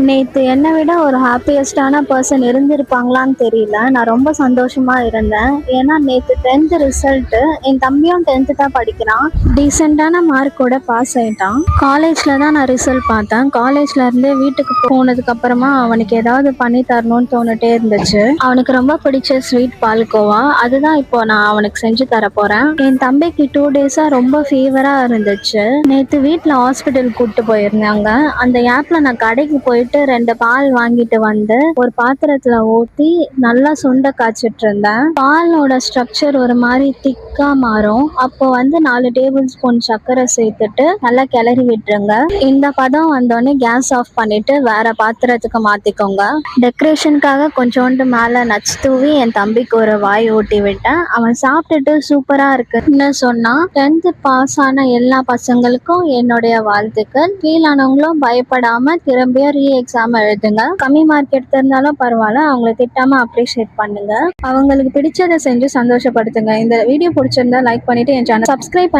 நேத்து என்ன விட ஒரு ஹாப்பியஸ்டான பர்சன் இருந்திருப்பாங்களான்னு தெரியல. நான் ரொம்ப சந்தோஷமா இருந்தேன். ஏன்னா நேத்து 10th ரிசல்ட்டு. என் தம்பியும் 10th தான் படிக்கிறான். டீசெண்டான மார்க்கோட பாஸ் ஆயிட்டான். காலேஜ்ல தான் நான் ரிசல்ட் பார்த்தேன். காலேஜ்ல இருந்தே வீட்டுக்கு போனதுக்கு அப்புறமா அவனுக்கு ஏதாவது பண்ணி தரணும்னு தோணிட்டே இருந்துச்சு. அவனுக்கு ரொம்ப பிடிச்ச ஸ்வீட் பால்கோவா. அதுதான் இப்போ நான் அவனுக்கு செஞ்சு தர போறேன். என் தம்பிக்கு 2 டேஸா ரொம்ப ஃபீவரா இருந்துச்சு. நேத்து வீட்டில் ஹாஸ்பிட்டல் கூப்பிட்டு போயிருந்தாங்க. அந்த ஆப்ல நான் கடைக்கு போயிட்டு 2 பால் வாங்கிட்டு வந்து ஒரு பாத்திரத்துல ஊத்தி நல்லா சுண்ட காய்ச்சிட்டு இருந்தேன். பாலோட ஸ்ட்ரக்சர் ஒரு மாதிரி திக்கா மாறும். அப்போ வந்து 4 டேபிள் ஸ்பூன் சர்க்கரை சேர்த்துட்டு நல்லா கிளறி விட்டுருங்க. இந்த பதம் வந்தோடனே கேஸ் ஆஃப் பண்ணிட்டு வேற பாத்திரத்துக்கு மாத்திக்கோங்க. டெக்கரேஷனுக்காக கொஞ்சோண்டு மேல நட்ஸ் தூவி என் தம்பிக்கு ஒரு வாய் ஊட்டி விட்டேன். அவன் சாப்பிட்டுட்டு சூப்பரா இருக்குன்னு சொன்னான். 10th பாஸ் ஆன எல்லா பசங்களுக்கும் என்னுடைய வாழ்த்துக்கள். கீழானவங்களும் பயப்படாம திரும்பிய ரீ எக்ஸாம் எழுதுங்க. கம்மி மார்க் எடுத்திருந்தாலும் பரவாயில்ல, அவங்களை திட்டாம அப்ரிஷியேட் பண்ணுங்க. அவங்களுக்கு பிடிச்சதை செஞ்சு சந்தோஷப்படுத்துங்க. இந்த வீடியோ பிடிச்சிருந்தா லைக் பண்ணிட்டு என் சேனல் சப்ஸ்கிரைப்